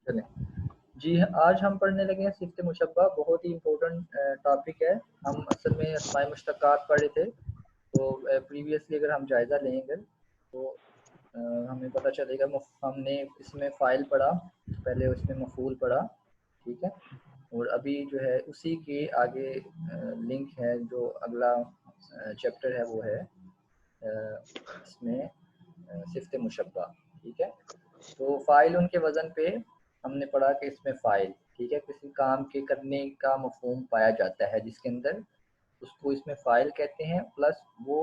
चलें जी, आज हम पढ़ने लगे हैं सिफ़्त मुशब्बा। बहुत ही इम्पोर्टेंट टॉपिक है। हम असल में अस्माए मुश्तक़ात पढ़े थे, तो प्रीवियसली अगर हम जायज़ा लेंगे तो हमें पता चलेगा। हमने इसमें फ़ाइल पढ़ा, पहले उसमें मफ़ूल पढ़ा, ठीक है। और अभी जो है उसी के आगे लिंक है, जो अगला चैप्टर है वो है इसमें सिफ़्त मुशब्बा, ठीक है। तो फ़ाइल उनके वज़न पे हमने पढ़ा कि इसमें फ़ाइल, ठीक है, किसी काम के करने का मफ़हूम पाया जाता है जिसके अंदर, उसको इसमें फ़ाइल कहते हैं। प्लस वो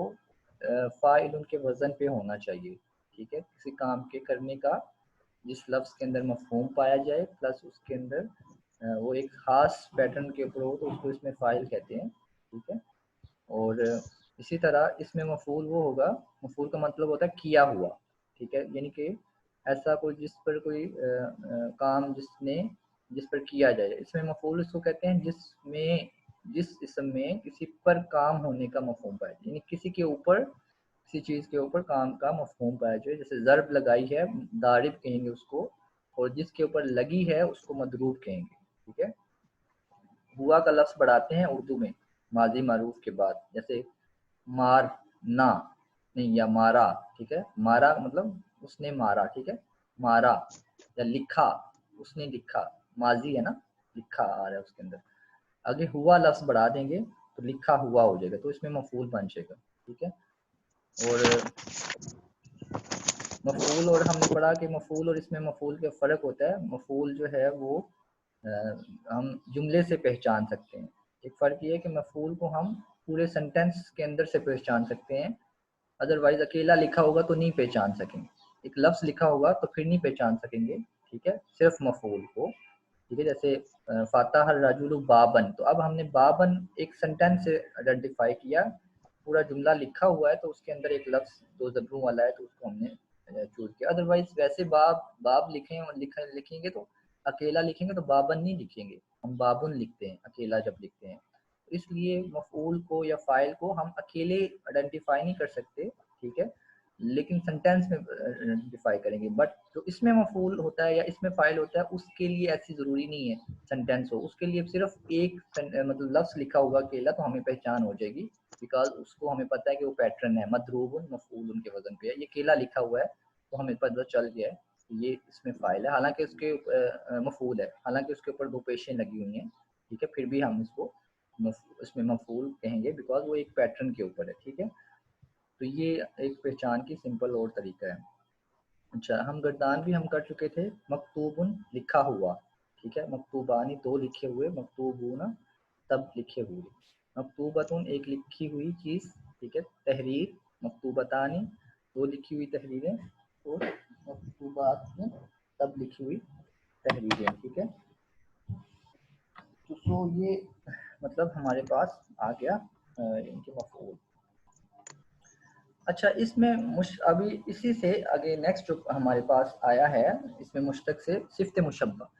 फ़ाइल उनके वज़न पे होना चाहिए, ठीक है। किसी काम के करने का जिस लफ्ज़ के अंदर मफ़हूम पाया जाए, प्लस उसके अंदर वो एक ख़ास पैटर्न के ऊपर हो, तो उसको इसमें फ़ाइल कहते हैं, ठीक है। और इसी तरह इसमें मफ़ूल वो होगा, मफ़ूल का मतलब होता है किया हुआ, ठीक है। यानी कि ऐसा कोई जिस पर कोई काम जिस पर किया जाए। इसमें मफ़ूल उसको कहते हैं जिस इसम में किसी पर काम होने का मफ़हूम पाया जाए, यानी किसी के ऊपर, किसी चीज़ के ऊपर काम का मफ़हूम पाया जाए। जैसे ज़र्ब लगाई है, दारिब कहेंगे उसको, और जिसके ऊपर लगी है उसको मदरूब कहेंगे, ठीक है। हुआ का लफ्ज़ बढ़ाते हैं उर्दू में माज़ी मारूफ के बाद, जैसे मारना नहीं, या मारा, ठीक है। मारा मतलब उसने मारा, ठीक है, मारा। या लिखा, उसने लिखा, माजी है ना, लिखा आ रहा है उसके अंदर। आगे हुआ लफ्ज़ बढ़ा देंगे तो लिखा हुआ हो जाएगा, तो इसमें मफूल बन जाएगा, ठीक है। और मफूल, और हमने पढ़ा कि मफूल और इसमें मफूल का फ़र्क होता है। मफूल जो है वो अ, हम जुमले से पहचान सकते हैं। एक फ़र्क ये है कि मफूल को हम पूरे सेंटेंस के अंदर से पहचान सकते हैं, अदरवाइज़ अकेला लिखा होगा तो नहीं पहचान सकेंगे। एक लफ्ज़ लिखा होगा तो फिर नहीं पहचान सकेंगे, ठीक है, सिर्फ़ मफ़ऊल को, ठीक है। जैसे फ़ातह अर्रजुलु बाबन, तो अब हमने बाबन एक सेंटेंस से आइडेंटिफ़ाई किया। पूरा जुमला लिखा हुआ है तो उसके अंदर एक लफ्ज़ 2 ज़बरों वाला है, तो उसको हमने चूज़ किया। अदरवाइज़ वैसे बाब लिखें और लिखेंगे तो अकेला लिखेंगे तो बाबन नहीं लिखेंगे, हम बाबुन लिखते हैं अकेला जब लिखते हैं। इसलिए मफ़ऊल को या फ़ाइल को हम अकेले आइडेंटिफ़ाई नहीं कर सकते, ठीक है, लेकिन सेंटेंस में आइडेंटिफ़ाई करेंगे। बट जो इसमें मफ़ऊल होता है या इसमें फ़ाइल होता है, उसके लिए ऐसी ज़रूरी नहीं है सेंटेंस हो। उसके लिए सिर्फ़ एक मतलब लफ्ज़ लिखा होगा अकेला तो हमें पहचान हो जाएगी, बिकॉज़ उसको हमें पता है कि वो पैटर्न है, मदरूबुन मफ़ऊलुन के वज़न पे है। ये अकेला लिखा हुआ है तो हमें पता चल गया है कि ये इसमें फ़ाइल है, हालाँकि उसके मफ़ऊल है, हालाँकि उसके ऊपर 2 पेशें लगी हुई हैं, ठीक है, फिर भी हम इसको इसमें मफ़ऊल कहेंगे बिकॉज़ वो एक पैटर्न के ऊपर है, ठीक है। तो ये एक पहचान की सिंपल और तरीका है। अच्छा, हम गर्दान भी हम कर चुके थे। मकतूबुन लिखा हुआ, ठीक है। मकतूबानी 2 लिखे हुए, मकतूबूना तब लिखे हुए। मकतूबतुन एक लिखी हुई चीज़, ठीक है। तहरीर, मकतूबतानी 2 लिखी हुई तहरीरें, और मकतूबात तब लिखी हुई तहरीरें, ठीक है। तो ये मतलब हमारे पास आ गया इनके मफ़ऊल। अच्छा, इसमें अभी इसी से आगे नेक्स्ट जो हमारे पास आया है, इसमें मुश्तक से सिफ़्त मुशब्बा।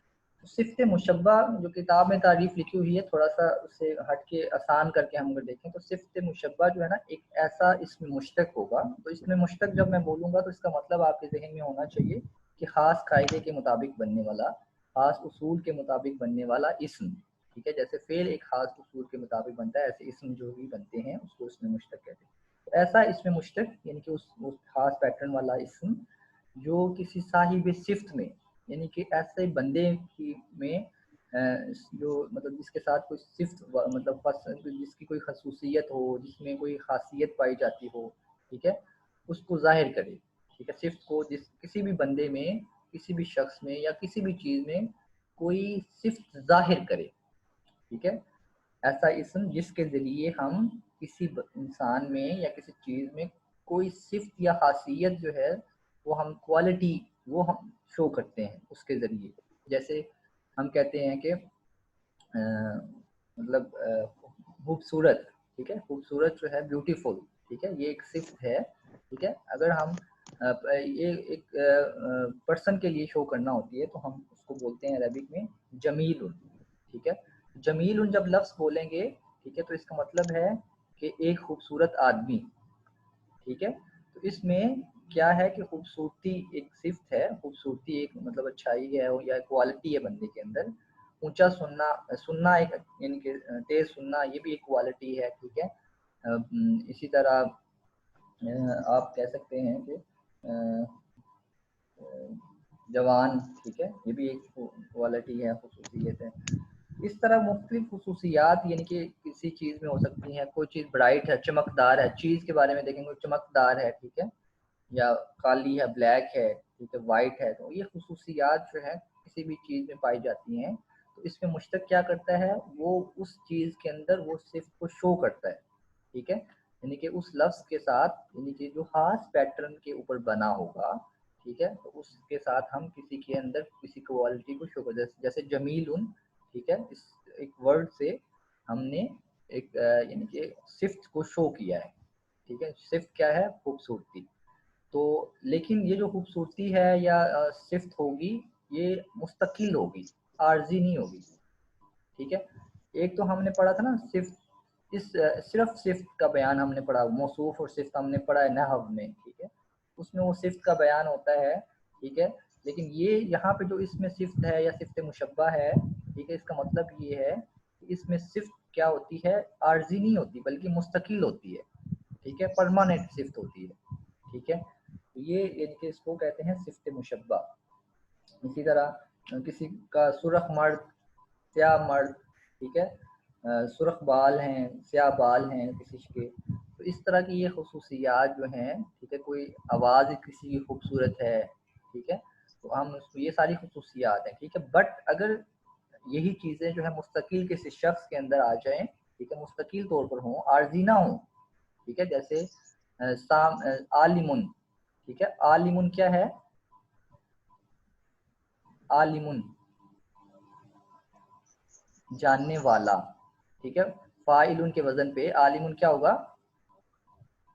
तो सिफ़्त मुशब्बा जो किताब में तारीफ़ लिखी हुई है, थोड़ा-सा उससे हट के आसान करके हम अगर देखें तो सिफ़्त मुशब्बा जो है ना, एक ऐसा इसमें मुश्तक होगा। तो इसमें मुश्तक जब मैं बोलूँगा तो इसका मतलब आपके ज़हन में होना चाहिए कि ख़ास कायदे के मुताबिक बनने वाला, ख़ास उसूल के मुताबिक बनने वाला इस्म, ठीक है। जैसे फ़ेल एक ख़ास उसूल के मुताबिक बनता है, ऐसे इस्म जो भी बनते हैं उसको इसमें मुश्तक कहते हैं। ऐसा इसमें मुश्तक यानी कि उस खास पैटर्न वाला इस्म जो किसी साहिब सिफ्त में, यानी कि ऐसे बंदे की में जो मतलब जिसके साथ कोई सिफ्त मतलब जिसकी कोई खसूसियत हो, जिसमें कोई खासियत पाई जाती हो, ठीक है, उसको जाहिर करे, ठीक है। सिफ्त को जिस किसी भी बंदे में, किसी भी शख्स में या किसी भी चीज़ में कोई सिफ्त जाहिर करे, ठीक है। ऐसा इस्म जिसके ज़रिए हम किसी इंसान में या किसी चीज़ में कोई सिफ़्त या ख़ासियत जो है वो हम क्वालिटी वो हम शो करते हैं उसके ज़रिए। जैसे हम कहते हैं कि मतलब खूबसूरत, ठीक है, खूबसूरत जो है ब्यूटीफुल, ठीक है, ये एक सिफ़्त है, ठीक है। अगर हम ये एक पर्सन के लिए शो करना होती है तो हम उसको बोलते हैं अरबिक में जमीलुन, ठीक है। जमीलुन जब लफ्ज़ बोलेंगे, ठीक है, तो इसका मतलब है कि एक खूबसूरत आदमी, ठीक है। तो इसमें क्या है कि खूबसूरती एक सिफ्त है, खूबसूरती एक मतलब अच्छाई है या क्वालिटी है बंदे के अंदर। ऊंचा सुनना, सुनना एक यानी कि तेज सुनना, ये भी एक क्वालिटी है, ठीक है। इसी तरह आप कह सकते हैं कि जवान, ठीक है, ये भी एक क्वालिटी है, खसूसियत है। इस तरह मुख्तलिफ खसूसियात यानी कि किसी चीज़ में हो सकती हैं। कोई चीज़ ब्राइट है, चमकदार है, चीज़ के बारे में देखेंगे चमकदार है, ठीक है, या काली है, ब्लैक है, ठीक है, वाइट है। तो ये खसूसियात जो है किसी भी चीज़ में पाई जाती हैं। तो इसमें मुश्तक क्या करता है, वो उस चीज़ के अंदर वो सिर्फ को शो करता है, ठीक है, यानी कि उस लफ्ज़ के साथ, यानी कि जो खास पैटर्न के ऊपर बना होगा, ठीक है, तो उसके साथ हम किसी के अंदर किसी क्वालिटी को शो करते हैं। जैसे जमीलुन, ठीक है, इस एक वर्ड से हमने एक यानी कि सिफ्त को शो किया है, ठीक है। सिफ्त क्या है, खूबसूरती। तो लेकिन ये जो खूबसूरती है या सिफ्त होगी, ये मुस्तकिल होगी, आर्जी नहीं होगी, ठीक है। एक तो हमने पढ़ा था ना सिफ्त, इस सिर्फ सिफ्त का बयान हमने पढ़ा, मौसूफ और सिफ्त हमने पढ़ा है नहव में, ठीक है, उसमें वो सिफ्त का बयान होता है, ठीक है। लेकिन ये यहाँ पे जो इसमें सिफ्त है या सिफ्त मुशब्बा है, ठीक है, इसका मतलब ये है कि इसमें सिफ्त क्या होती है, आर्जी नहीं होती बल्कि मुस्तकिल होती है, ठीक है, परमानेंट सिफ्त होती है, ठीक है। तो ये यानी कि इसको कहते हैं सिफ्त मुशब्बा। इसी तरह किसी का सुर्ख मर्द, स्याह मर्द, ठीक है, सुर्ख बाल हैं, स्याह बाल हैं किसी के, तो इस तरह की ये खसूसियात जो हैं, ठीक है, कोई आवाज़ किसी की खूबसूरत है, ठीक है, तो हम उसको, ये सारी खसूसियात हैं, ठीक है। बट अगर यही चीज़ें जो है मुस्तकिल किसी शख्स के अंदर आ जाएं, ठीक है, मुस्तकिल तौर पर हों, आर्जी ना हों, ठीक है, जैसे आलिमुन, ठीक है, आलिमुन क्या है, आलिमुन जानने वाला, ठीक है, फाइलुन के वजन पे आलिमुन क्या होगा,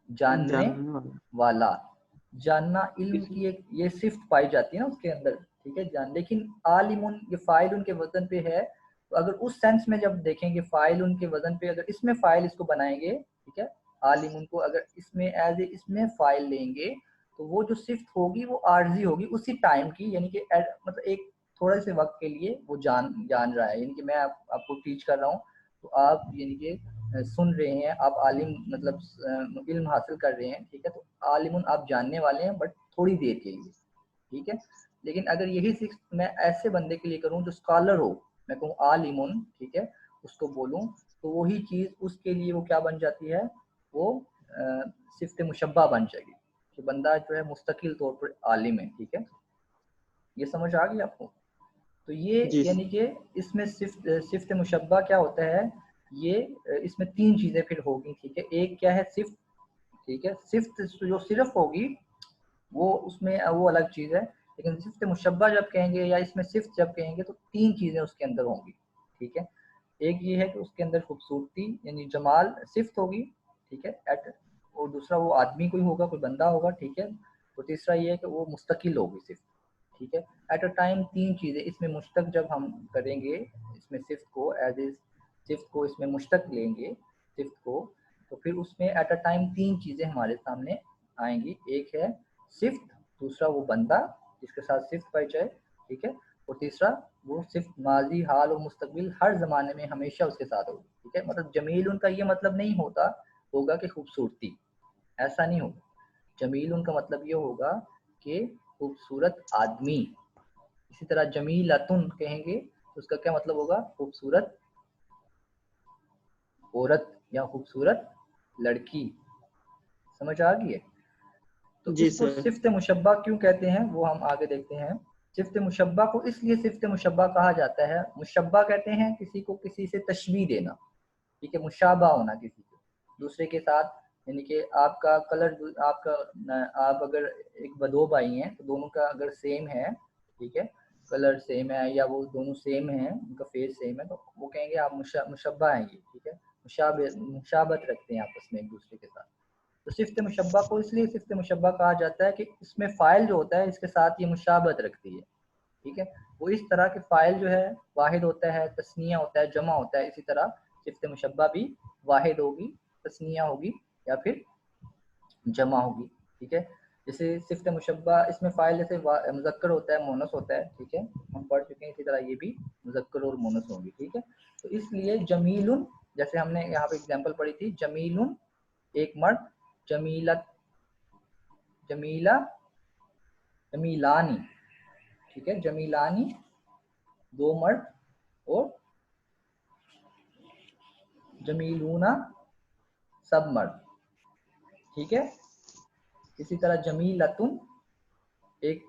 जानने जानने वाला। वाला। जानना इल्म इसी की एक ये सिफ्त पाई जाती है ना उसके अंदर, ठीक है, जान। लेकिन आलिमुन ये फाइलुन के वजन पे है, तो अगर उस सेंस में जब देखेंगे फाइलुन के वजन पे, अगर इसमें फाइल इसको बनाएंगे, ठीक है, आलिमुन को अगर इसमें एज ए इसमें फाइल लेंगे, तो वो जो सिफ्त होगी वो आर्जी होगी उसी टाइम की, यानी कि मतलब एक थोड़े से वक्त के लिए वो जान जान रहा है, यानी कि मैं आपको टीच कर रहा हूँ, तो आप यानी कि सुन रहे हैं, आप आलिम मतलब इल्म हासिल कर रहे हैं, ठीक है, तो आलिमुन आप जानने वाले हैं, बट थोड़ी देर के लिए, ठीक है। लेकिन अगर यही सिर्फ मैं ऐसे बंदे के लिए करूं जो स्कॉलर हो, मैं कहूँ आलिमुन, ठीक है, उसको बोलूं, तो वही चीज़ उसके लिए वो क्या बन जाती है, वो सिफ्त मुशब्बा बन जाएगी कि बंदा जो है मुस्तकिल तौर पर आलिम है, ठीक है। ये समझ आ गई आपको? तो ये जी यानी कि इसमें सिफ्त मुशब्बा क्या होता है, ये इसमें तीन चीज़ें फिर होगी, ठीक है। एक क्या है, सिफ्त, ठीक है, सिफ्त जो सिर्फ होगी वो उसमें वो अलग चीज़ है। लेकिन सिफ्त मुशब्बा जब कहेंगे या इसमें सिफ्त जब कहेंगे, तो तीन चीज़ें उसके अंदर होंगी, ठीक है। एक ये है कि उसके अंदर खूबसूरती यानी जमाल सिफ्त होगी, ठीक है, एट, और दूसरा वो आदमी कोई होगा, कोई बंदा होगा, ठीक है, और तीसरा ये है कि वो मुस्तकिल होगी सिफ्त, ठीक है। एट अ टाइम तीन चीज़ें इसमें मुश्तक जब हम करेंगे, इसमें सिफ्त को एज ए सिफ्त को इसमें मुश्तक लेंगे सिफ्त को, तो फिर उसमें एट अ टाइम तीन चीज़ें हमारे सामने आएंगी। एक है सिफ्त, दूसरा वो बंदा जिसके साथ सिफ्त पाई जाए, ठीक है, और तीसरा वो सिर्फ माजी, हाल और मुस्तकबिल हर ज़माने में हमेशा उसके साथ होगी, ठीक है। मतलब जमील उनका ये मतलब नहीं होता होगा कि खूबसूरती, ऐसा नहीं होगा। जमील उनका मतलब ये होगा कि खूबसूरत आदमी। इसी तरह जमीलतुन कहेंगे तो उसका क्या मतलब होगा, खूबसूरत औरत या खूबसूरत लड़की। समझ आ गई है? तो जी इसको सर। सिफ्त मुशब्बा क्यों कहते हैं वो हम आगे देखते हैं। सिफ्त मुशब्बा को इसलिए सिफ्त मुशब्बा कहा जाता है, मुशब्बा कहते हैं किसी को किसी से तशबीह देना, ठीक है, मुशाबा होना किसी को दूसरे के साथ, यानी कि आपका कलर, आपका आप अगर एक दो भाई हैं तो दोनों का अगर सेम है, ठीक है, कलर सेम है या वो दोनों सेम है, उनका फेस सेम है, तो वो कहेंगे आप मुशब्बा हैं ये, ठीक है, मुशाबत रखते हैं आपस में एक दूसरे के साथ। तो सिफ्त मुशब्बा को इसलिए सिफ्त मुशब्बा कहा जाता है कि इसमें फ़ाइल जो होता है इसके साथ ये मुशाबत रखती है, ठीक है। वो इस तरह के फ़ाइल जो है वाहिद होता है, तस्निया होता है, जमा होता है, इसी तरह सिफ्त मुशब्बा भी वाहिद होगी, तस्निया होगी या फिर जमा होगी, ठीक है। जैसे सिफ्त मुशब्बा, इसमें फ़ाइल जैसे मुज़क्कर होता है, मोनस होता है, ठीक है, हम पढ़ चुके हैं। इसी तरह ये भी मुज़क्कर और मोनस होंगे, ठीक है। तो इसलिए जमीलुन, जैसे हमने यहाँ पे एग्जांपल पढ़ी थी, जमीलुन एक मर्द, जमीलत जमीला जमीलानी, ठीक है, जमीलानी दो मर्द, और जमीलूना सब मर्द, ठीक है। इसी तरह जमीलतुन एक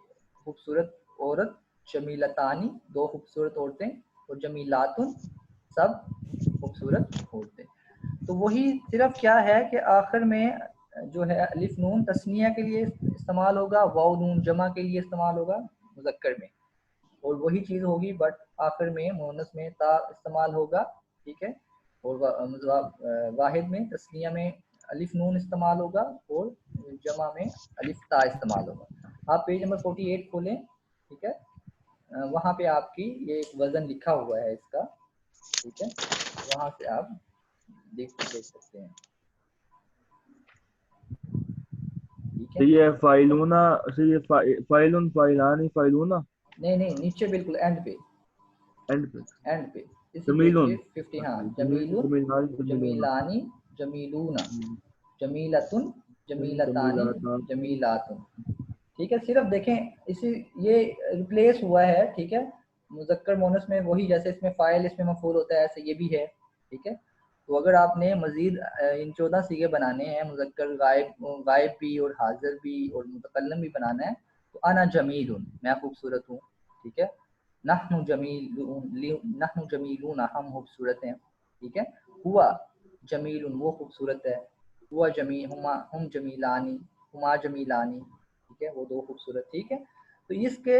खूबसूरत औरत, जमीलतानी दो खूबसूरत औरतें, और जमीलातुन सब खूबसूरत औरतें। तो वही सिर्फ क्या है कि आखिर में जो है अलिफ नून तस्निया के लिए इस्तेमाल होगा, वाव नून जमा के लिए इस्तेमाल होगा मुज़क्कर में, और वही चीज़ होगी, बट आखिर में मोनस में ता इस्तेमाल होगा, ठीक है। और वाहिद में तस्निया में अलिफ नून इस्तेमाल होगा, और जमा में अलिफ ता इस्तेमाल होगा। आप पेज नंबर 48 खोलें, ठीक है, वहाँ पे आपकी ये एक वज़न लिखा हुआ है इसका, ठीक है, वहाँ से आप देख सकते हैं, ठीक तो है। ये फाइलूना से ये फाइलुन फाइलानी फाइलूना नहीं नहीं, नीचे बिल्कुल एंड पे, एंड पे एंड पे, इसी पेज जमीलुन पे 50, हाँ, जमील जमीलुन जमीलानी जमीलूना जमीलानी जमीलूना, जमीलतुन जमीलतानी जमीलाता जमीलातुन, ठीक है। सिर्फ देखें इसी, ये रिप्लेस हुआ है, ठीक है, मुज़क्कर मोनस में वही, जैसे इसमें फ़ाइल इसमें मफ़ूल होता है, ऐसे ये भी है, ठीक है। तो अगर आपने मज़ीद इन 14 सीगे बनाने हैं, मुज़क्कर गायब भी और हाज़िर भी और मुतकल्लम भी बनाना है, तो अना जमीलुन मैं खूबसूरत हूँ, ठीक है। नहनु जमीलून हम खूबसूरत हैं, ठीक है। हुआ जमीलुन वो खूबसूरत है, हुआ जमी हम जमीलानी हुमा जमीलानी, ठीक है, वो दो खूबसूरत, ठीक है। तो इसके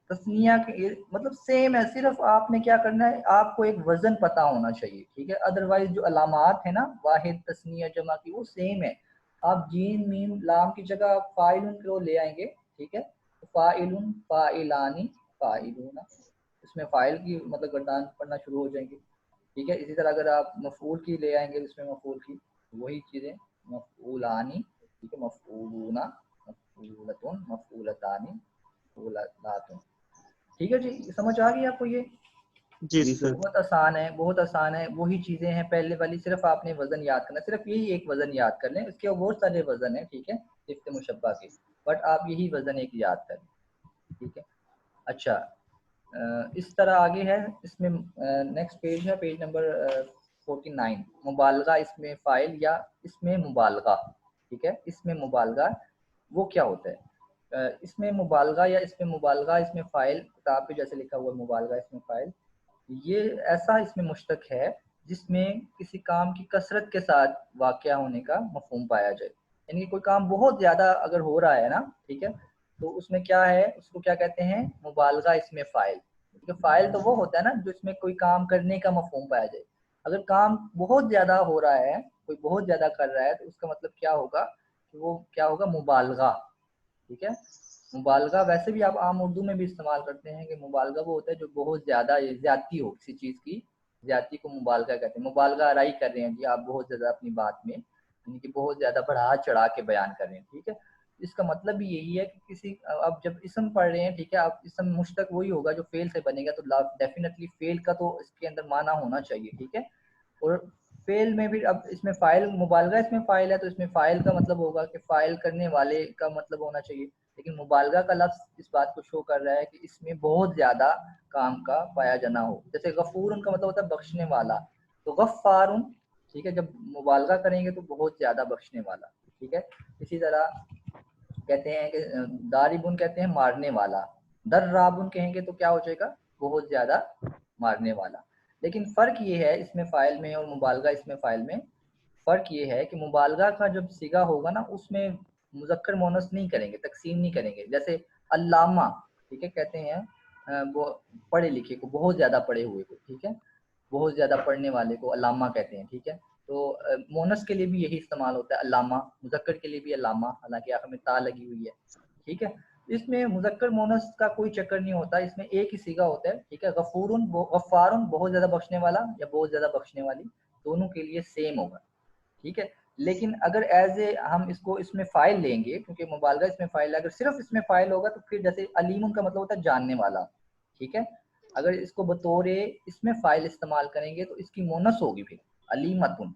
तस्निया के मतलब सेम है, सिर्फ आपने क्या करना है, आपको एक वजन पता होना चाहिए, ठीक है। अदरवाइज जो अलामात है ना वाहिद तस्निया जमा की, वो सेम है। आप जीन मीम लाम की जगह फ़ाइलुन को ले आएंगे, ठीक है, तो फ़ाइलुन फ़ाइलानी फ़ाइलूना, इसमें फ़ाइल की मतलब गर्दान पढ़ना शुरू हो जाएंगे, ठीक है। इसी तरह अगर आप मफ़ूल की ले आएंगे, इसमें मफ़ूल की वही चीज़ें, मफ़ूलानी, ठीक है, मफ़ूलूना मफ़ूलतुन मफ़ूलतानी मफ़ूलातुन, ठीक है जी। समझ आ गई आपको ये? जी जी सर। सर। बहुत आसान है, बहुत आसान है, वही चीज़ें हैं पहले वाली, सिर्फ आपने वज़न याद करना, सिर्फ यही एक वज़न याद कर लें, इसके बहुत सारे वज़न हैं, ठीक है, सिफ्त मुशब्बा के, बट आप यही वज़न एक याद करें, ठीक है। अच्छा, इस तरह आगे है, इसमें नेक्स्ट पेज है, पेज नंबर 49, मुबालगा इसमें फ़ाइल या इसमें मुबालगा, ठीक है। इसमें मुबालगा वो क्या होता है? इसमें मुबालगा या इसमें मुबालगा, इसमें फ़ाइल किताब पे जैसे लिखा हुआ है मुबालगा इसमें फ़ाइल, ये ऐसा इसमें मुश्तक है जिसमें किसी काम की कसरत के साथ वाक़या होने का मफ़हूम पाया जाए, यानी कि कोई काम बहुत ज़्यादा अगर हो रहा है ना, ठीक है, तो उसमें क्या है, उसको क्या कहते हैं, मुबालगा इसमें फ़ाइल, ठीक है। फ़ाइल तो वो होता है ना जो इसमें कोई काम करने का मफ़हूम पाया जाए। अगर काम बहुत ज़्यादा हो रहा है, कोई बहुत ज़्यादा कर रहा है, तो उसका मतलब क्या होगा कि वो क्या होगा, मुबालगा, ठीक है। मुबालगा वैसे भी आप आम उर्दू में भी इस्तेमाल करते हैं कि मुबालगा वो होता है जो बहुत ज़्यादा ज़्यादती हो, किसी चीज़ की ज़्यादती को मुबालगा कहते हैं। मुबालगा आराई कर रहे हैं जी आप बहुत ज़्यादा अपनी बात में, यानी कि बहुत ज़्यादा बढ़ा चढ़ा के बयान कर रहे हैं, ठीक है। इसका मतलब भी यही है कि किसी, अब जब इसम पढ़ रहे हैं, ठीक है, आप इसम मुश्तक वही होगा जो फेल से बनेगा, तो डेफिनेटली फेल का तो इसके अंदर माना होना चाहिए, ठीक है। और फेल में भी अब इसमें फ़ाइल मुबालगा इसमें फ़ाइल है, तो इसमें फ़ाइल का मतलब होगा कि फ़ाइल करने वाले का मतलब होना चाहिए, लेकिन मुबालगा का लफ्ज़ इस बात को शो कर रहा है कि इसमें बहुत ज़्यादा काम का पाया जाना हो। जैसे गफ़ूर उनका मतलब होता है बख्शने वाला, तो गफ़ारुन, ठीक है, जब मुबालगा करेंगे तो बहुत ज़्यादा बख्शने वाला, ठीक है। इसी तरह कहते हैं कि दारिबुन कहते हैं मारने वाला, दर्राबुन कहेंगे तो क्या हो जाएगा, बहुत ज़्यादा मारने वाला। लेकिन फ़र्क ये है इसमें फ़ाइल में और मुबालगा इसमें फ़ाइल में, फ़र्क ये है कि मुबालगा का जब सिगा होगा ना, उसमें मुज़क्कर मोनस नहीं करेंगे, तक़सीम नहीं करेंगे। जैसे अल्लामा, ठीक है, कहते हैं वो पढ़े लिखे को, बहुत ज़्यादा पढ़े हुए को, ठीक है, बहुत ज़्यादा पढ़ने वाले को अल्लामा कहते हैं, ठीक है। तो मोनस के लिए भी यही इस्तेमाल होता है अल्लामा, मुज़क्कर के लिए भी अल्लामा, हालांकि आखिर में ता लगी हुई है, ठीक है। इसमें मुज़क्कर मोनस का कोई चक्कर नहीं होता, इसमें एक ही सीगा होता है, ठीक है। गफ़ूरुन गफ़ारुन बहुत ज़्यादा बख्शने वाला या बहुत ज़्यादा बख्शने वाली, दोनों के लिए सेम होगा, ठीक है। लेकिन अगर एज ए हम इसको इसमें फ़ाइल लेंगे, क्योंकि मुबालगा इसमें फ़ाइल है, अगर सिर्फ इसमें फ़ाइल होगा तो फिर जैसे अलीमुन का मतलब होता है जानने वाला, ठीक है। अगर इसको बतौर इसमें फ़ाइल इस्तेमाल करेंगे तो इसकी मोनस होगी फिर अलीमतुन,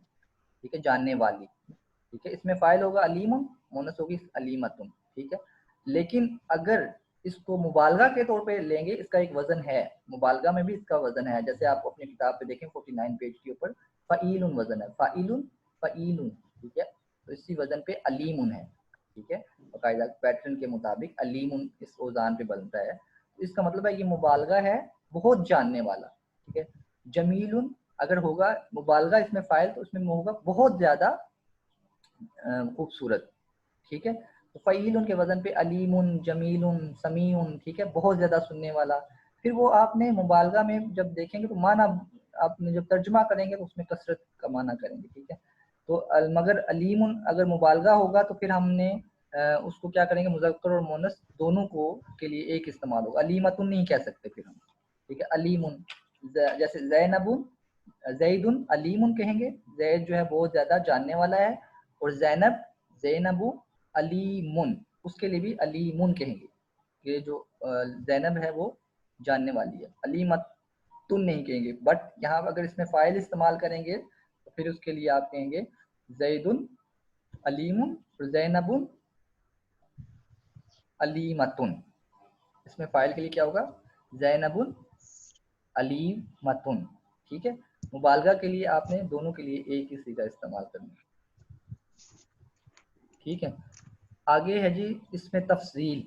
ठीक है, जानने वाली, ठीक है। इसमें फ़ाइल होगा अलीमुन, मोनस होगी अलीमतुन, ठीक है। लेकिन अगर इसको मुबालगा के तौर पे लेंगे, इसका एक वज़न है, मुबालगा में भी इसका वज़न है। जैसे आप अपनी किताब पे देखें 49 पेज के ऊपर फ़ईलुन वज़न है, फ़ाइलुन फ़ईलुन, ठीक है। तो इसी वज़न पे अलीमुन है, ठीक है। बाकायदा पैटर्न के मुताबिक अलीमुन इस औज़ान पे बनता है। तो इसका मतलब है ये मुबालगा है, बहुत जानने वाला, ठीक है। जमीलुन अगर होगा मुबालगा इसमें फ़ाइल तो उसमें होगा बहुत ज़्यादा खूबसूरत, ठीक है। तो फ़ईलुन के वज़न पे अलीमुन, जमीलुन, समीउन, ठीक है, बहुत ज़्यादा सुनने वाला। फिर वो आपने मुबालगा में जब देखेंगे तो माना आपने जब तर्जुमा करेंगे तो उसमें कसरत का माना करेंगे, ठीक है। तो मगर अलीमुन अगर मुबालगा होगा तो फिर हमने उसको क्या करेंगे, मुज़क्कर और मुअन्नस दोनों को के लिए एक इस्तेमाल होगा, अलीमतुन नहीं कह सकते फिर हम, ठीक है। अलीमुन जैसे ज़ैनबुन, ज़ैदुन अलीमुन कहेंगे, ज़ैद जो है बहुत ज़्यादा जानने वाला है, और ज़ैनब ज़ैनबु अलीमुन, उसके लिए भी अलीमुन कहेंगे। ये जो ज़ैनब है वो जानने वाली है, अलीमतुन नहीं कहेंगे। बट यहाँ अगर इसमें फ़ाइल इस्तेमाल करेंगे तो फिर उसके लिए आप कहेंगे ज़ैदुन अलीमुन और ज़ैनबुन अलीमतुन। इसमें फ़ाइल के लिए क्या होगा, ज़ैनबुन अलीमतुन, ठीक है। मुबालगा के लिए आपने दोनों के लिए एक ही सीगा इस्तेमाल करना है, ठीक है। आगे है जी इसमें तफसील।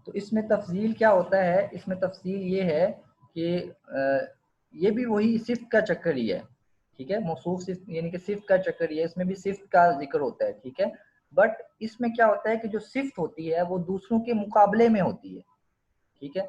तो इसमें तफसील क्या होता है, इसमें तफसील ये है कि ये भी वही सिफ्त का चक्कर ही है, ठीक है। मौसूफ सिफ्त यानी कि सिफ्त का चक्कर ही है, इसमें भी सिफ्त का जिक्र होता है, ठीक है। बट इसमें क्या होता है कि जो सिफ्त होती है वो दूसरों के मुकाबले में होती है, ठीक है।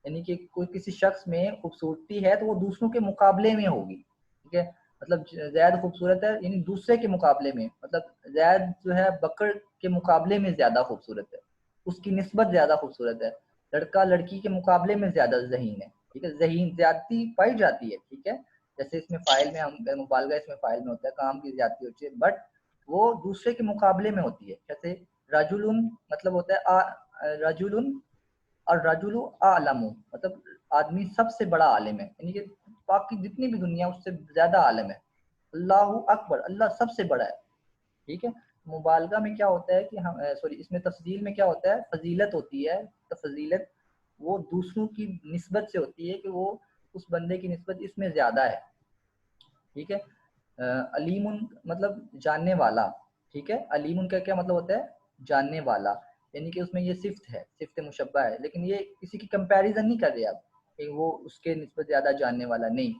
यानी कि कोई किसी शख्स में खूबसूरती है तो वो दूसरों के मुकाबले में होगी, ठीक है। मतलब ज़ैद खूबसूरत है यानी दूसरे के मुकाबले में, मतलब ज़ैद जो है बकर के मुकाबले में ज़्यादा खूबसूरत है, उसकी निस्बत ज़्यादा खूबसूरत है, लड़का लड़की के मुकाबले में ज़्यादा ज़हीन है, ठीक है। ज़हीन ज़्यादती पाई जाती है, ठीक है। जैसे इसमें फ़ाइल में हम मुबालगा इसमें फ़ाइल में होता है, काम की ज़्यादती होती है, बट वो दूसरे के मुकाबले में होती है। जैसे रजुलुन मतलब होता है रजुलुन और रजुलु आलमु मतलब आदमी सबसे बड़ा आलिम है, यानी कि बाकी जितनी भी दुनिया उससे ज्यादा आलिम है। अल्लाहु अकबर, अल्लाह सबसे बड़ा है, ठीक है। मुबालगा में क्या होता है कि हम सॉरी इसमें तफजील में क्या होता है, फजीलत होती है। तो फजीलत वो दूसरों की निस्बत से होती है कि वो उस बंदे की निस्बत इसमें ज्यादा है, ठीक है। अलीमुन मतलब जानने वाला, ठीक है। अलीमुन का क्या मतलब होता है, जानने वाला, यानी कि उसमें ये सिफ्त है, सिफ्त मुशब्बा है, लेकिन ये किसी की कंपैरिजन नहीं कर रहे आप कि वो उसके निस्बत ज़्यादा जानने वाला नहीं।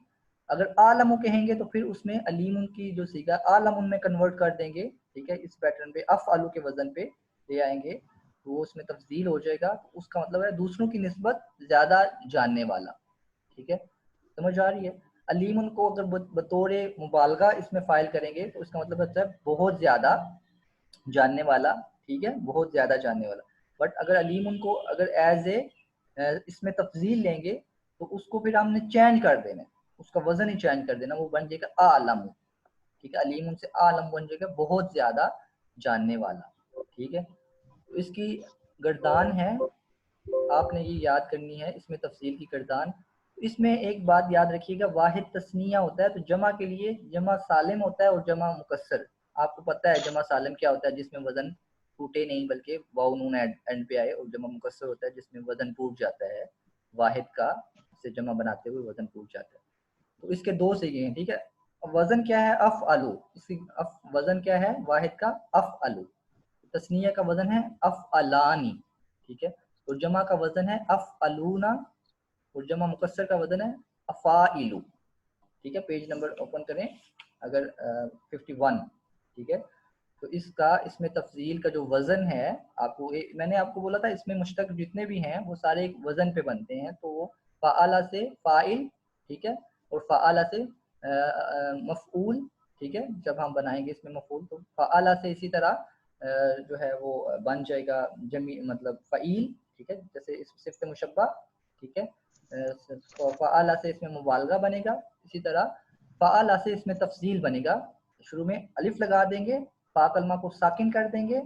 अगर आलमु कहेंगे तो फिर उसमें अलीमुन की जो सीगा आलमुन में कन्वर्ट कर देंगे, ठीक है। इस पैटर्न पे अफ आलू के वजन पे ले आएंगे तो वो उसमें तब्दील हो जाएगा, तो उसका मतलब है दूसरों की निस्बत ज़्यादा जानने वाला, ठीक है। समझ आ रही है। अलीमुन को अगर बतौर मुबालगा इसमें फ़ाइल करेंगे तो इसका मतलब होता है बहुत ज़्यादा जानने वाला, ठीक है, बहुत ज़्यादा जानने वाला। बट अगर अलीमुन को अगर एज ए इसमें तफजील लेंगे तो उसको फिर हमने चेंज कर देना है, उसका वज़न ही चेंज कर देना, वो बन जाएगा आलम, ठीक है। अलीमुन से आलम बन जाएगा बहुत ज़्यादा जानने वाला, ठीक है। तो इसकी गर्दान है, आपने ये याद करनी है, इसमें तफसील की गर्दान। इसमें एक बात याद रखिएगा, वाहिद तस्निया होता है तो जमा के लिए जमा सालिम होता है और जमा मुकस्सर। आपको पता है जमा सालिम क्या होता है, जिसमें वजन टूटे नहीं बल्कि वाव नून एंड पे आए, और जमा मुकस्सर होता है जिसमें वजन टूट जाता है, वाहिद का से जमा बनाते हुए वजन टूट जाता है। तो इसके दो सीगे हैं, ठीक है। वजन क्या है, अफ आलू, इसकी वजन क्या है वाहिद का, अफ आलू। तस्निया का वजन है अफ अलानी, ठीक है। और जमा का वजन है अफ अलूना, और जमा मुकस्सर का वजन है अफाइलू, ठीक है। पेज नंबर ओपन करें अगर 51, ठीक है। तो इसका इसमें तफजील का जो वजन है, आपको मैंने आपको बोला था इसमें मुश्तक जितने भी हैं वो सारे एक वजन पे बनते हैं, तो वो फ़ाअला से फ़ाइल, ठीक है, और फ़ाअला से मफ़ऊल, ठीक है। जब हम बनाएंगे इसमें मफ़ऊल तो फ़ाअला से इसी तरह जो है वो बन जाएगा जमी मतलब फ़ईल, ठीक है, जैसे इस सिफ़्त मुशब्बा, ठीक है। फ़ाअला से इसमें मुबालगा बनेगा, इसी तरह फ़ाअला से इसमें तफसील बनेगा, शुरू में अलिफ लगा देंगे, फा कलमा को साकिन कर देंगे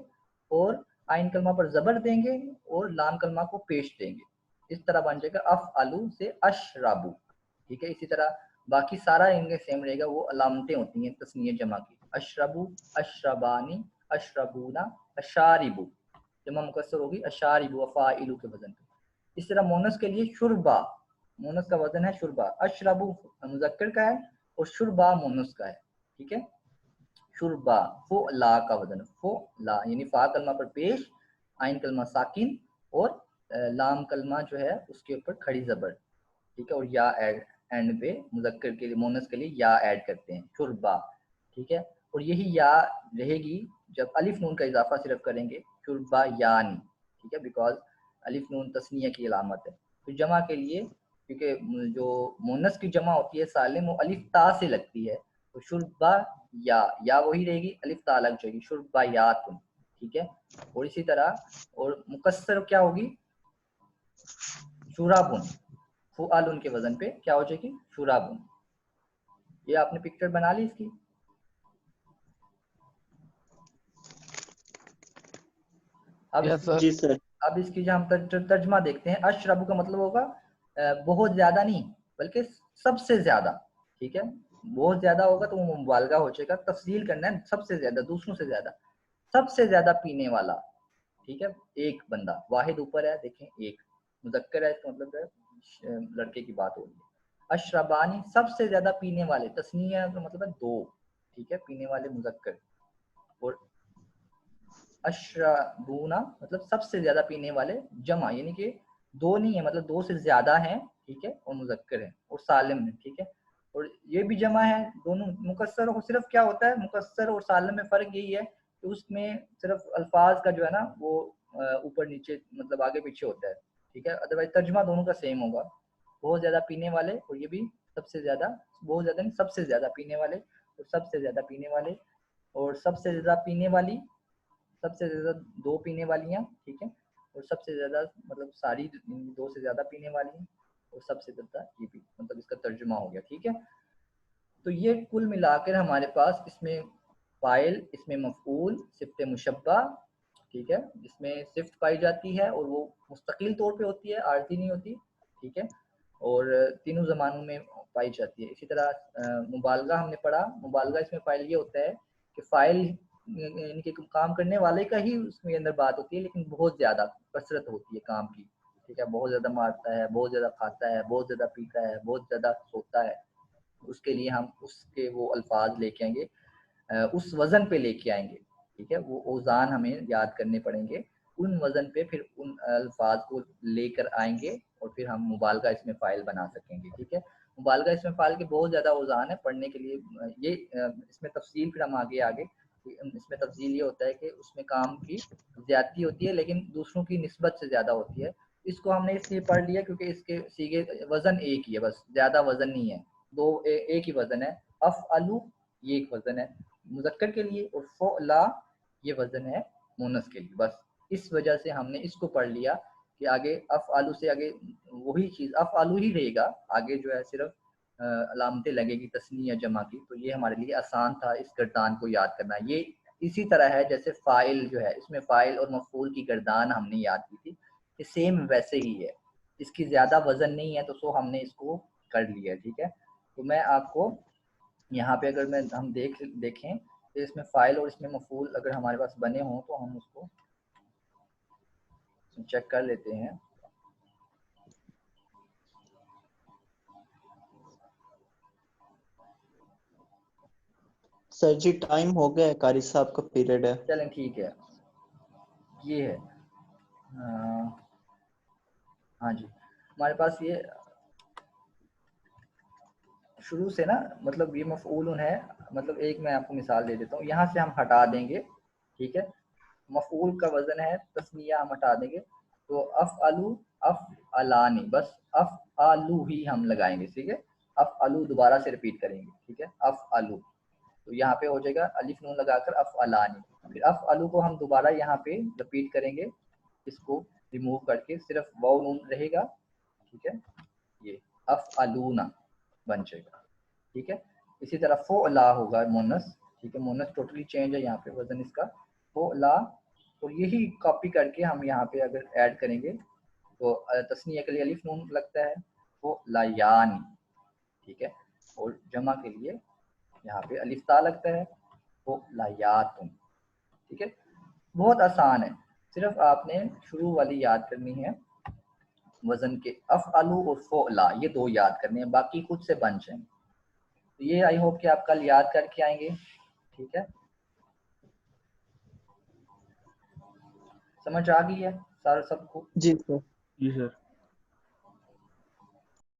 और आइन कलमा पर जबर देंगे और लाम कलमा को पेश देंगे। इस तरह बन जाएगा अफ आलू से अशराबू। ठीक है, इसी तरह बाकी सारा इनके सेम रहेगा, वो अलामतें होती हैं तस्नीय जमा की। अशरबू, अशरबानी, अशरबूना, अशारिबू। जमा मुकस्सर होगी अशारिबू फ़ाइलू के वजन पे। इस तरह मोनस के लिए शुरबा, मोनस का वजन है शुरबा। अशरबू मुज़क्कर का है और शुरबा मोनस का है। ठीक है, शुरबा फो ला का वजन, फो ला यानी फा कलमा पर पेश, आइन कलमा साकिन और लाम कलमा जो है उसके ऊपर खड़ी जबर। ठीक है, और या एंड पे मुज़क्कर के लिए, मोनस के लिए या ऐड करते हैं, शुरबा। ठीक है, और यही या रहेगी जब अलिफ नून का इजाफा सिर्फ करेंगे, शुरबा यानी। ठीक है, बिकॉज अलिफ नून तस्निया की अलामत है। तो जमा के लिए, क्योंकि जो मोनस की जमा होती है सालिम, वो अलिफ ता से लगती है, तो शुरबा या वही रहेगी, अलिफ ता लग जाएगी, शुरबा या तुम। ठीक है, और इसी तरह और मुकस्सर क्या होगी, शुराबुन, फुआलुन के वजन पे क्या हो जाएगी, शुराबुन। ये आपने पिक्चर बना ली इसकी। अब जी सर। अब इसकी जो हम तर्जमा देखते हैं, अशरबु का मतलब होगा बहुत ज्यादा नहीं बल्कि सबसे ज्यादा। ठीक है, बहुत ज्यादा होगा तो वो मुबालगा हो जाएगा, तफसील करना है, सबसे ज्यादा, दूसरों से ज्यादा, सबसे ज्यादा पीने वाला। ठीक है, एक बंदा, वाहिद ऊपर है देखें, एक मुज़क्कर है, इसका मतलब है लड़के की बात हो रही है। अशरबानी सबसे ज्यादा पीने वाले, तस्नीया का मतलब है दो। ठीक है, पीने वाले मुज़क्कर। और अशरबूना मतलब सबसे ज्यादा पीने वाले, जमा यानी कि दो नहीं है, मतलब दो से ज्यादा है। ठीक है, और मुज़क्कर है और सालिम है। ठीक है, और ये भी जमा है, दोनों मुकस्सर हो। सिर्फ क्या होता है मुकस्सर और सालिम में फ़र्क यही है कि उसमें सिर्फ अल्फाज का जो है ना वो ऊपर नीचे मतलब आगे पीछे होता है। ठीक है, अदरवाइज तर्जुमा दोनों का सेम होगा। बहुत ज़्यादा पीने वाले, और ये भी सबसे ज़्यादा, बहुत ज़्यादा नहीं, सबसे ज़्यादा पीने वाले, और सबसे ज़्यादा पीने वाले, और सबसे ज़्यादा पीने वाली, सबसे ज़्यादा दो पीने वालियाँ। ठीक है, और सबसे ज़्यादा मतलब सारी दो से ज़्यादा पीने वाली हैं, और सबसे ज़्यादा ये भी, मतलब इसका तर्जुमा हो गया। ठीक है, तो ये कुल मिलाकर हमारे पास इसमें फ़ाइल, इसमें मफ़ऊल, सिफ़्त मुशब्बा। ठीक है, जिसमें सिफ़्त पाई जाती है और वो मुस्तकिल तौर पे होती है, आर्ज़ी नहीं होती। ठीक है, और तीनों ज़मानों में पाई जाती है। इसी तरह मुबालगा हमने पढ़ा, मुबालगा इसमें फ़ाइल ये होता है कि फ़ाइल यानी कि काम करने वाले का ही उसमें अंदर बात होती है, लेकिन बहुत ज़्यादा कसरत होती है काम की। ठीक है, बहुत ज़्यादा मारता है, बहुत ज़्यादा खाता है, बहुत ज़्यादा पीता है, बहुत ज़्यादा सोता है, उसके लिए हम उसके वो अल्फाज लेके आएंगे, उस वज़न पे लेके आएंगे। ठीक है, वो औज़ान हमें याद करने पड़ेंगे, उन वज़न पे फिर उन अल्फाज को लेकर आएंगे और फिर हम मुबालगा इसमें फ़ाइल बना सकेंगे। ठीक है, मुबालगा इसमें फ़ाइल के बहुत ज़्यादा औज़ान है पढ़ने के लिए। ये इसमें तफसील फिर हम आगे आगे, इसमें तफसील ये होता है कि उसमें काम की ज़्यादती होती है लेकिन दूसरों की निस्बत से ज़्यादा होती है। इसको हमने इसलिए पढ़ लिया क्योंकि इसके सीगे वज़न एक ही है, बस ज़्यादा वज़न नहीं है, एक ही वज़न है। अफ़अलु ये एक वज़न है मुज़क्कर के लिए, और फ़ुअला ये वज़न है मुअन्नस के लिए। बस इस वजह से हमने इसको पढ़ लिया कि आगे अफ़अलु से आगे वही चीज़ अफ़अलु ही रहेगा, आगे जो है सिर्फ अलामतें लगेगी तस्नीया जमा की। तो ये हमारे लिए आसान था इस गर्दान को याद करना। ये इसी तरह है जैसे फ़ाइल जो है, इसमें फ़ाइल और मफ़ऊल की गर्दान हमने याद की थी, ये सेम वैसे ही है, इसकी ज़्यादा वज़न नहीं है, तो सो हमने इसको कर लिया। ठीक है, तो मैं आपको यहाँ पे अगर हम देखें तो इसमें फ़ाइल और इसमें मफ़ऊल अगर हमारे पास बने हों तो हम उसको चेक कर लेते हैं। सर जी टाइम हो गया है, कारी साहब का पीरियड है। चलें ठीक है, ये है हाँ जी, हमारे पास ये शुरू से ना, मतलब ये मफ़ऊल है, मतलब एक मैं आपको मिसाल दे देता हूँ, यहाँ से हम हटा देंगे। ठीक है, मफ़ऊल का वज़न है तस्निया, हम हटा देंगे तो अफ़अलु, अफ़अलानी, बस अफ़अलु ही हम लगाएंगे। ठीक है, अफ़अलु दोबारा से रिपीट करेंगे। ठीक है, अफ़अलु, तो यहाँ पे हो जाएगा अलिफ नून लगाकर अफ़अलानी। फिर अफ़अलु को हम दोबारा यहाँ पे रिपीट करेंगे, इसको रिमूव करके सिर्फ वाव नून रहेगा। ठीक है, ये अफ़अलूना बन जाएगा। ठीक है, इसी तरह फ़ुअला होगा मुअन्नस, ठीक है, मोनस टोटली चेंज है यहाँ पे वजन इसका, वो ला, और यही कॉपी करके हम यहाँ पे अगर ऐड करेंगे तो तस्नीया के लिए अलिफ नून लगता है, वो लायानी, ठीक है, और जमा के लिए यहाँ पे अलिफ ता लगता है, वो लायातुन, ठीक है। बहुत आसान है, सिर्फ आपने शुरू वाली याद करनी है, वजन के अफ़अलु और फ़ुअला ये 2 याद करने हैं, बाकी खुद से बन जाएंगे। तो ये आई होप कि आप कल याद करके आएंगे, ठीक है। समझ आ गई है सारा सबको? जी सर। जी सर।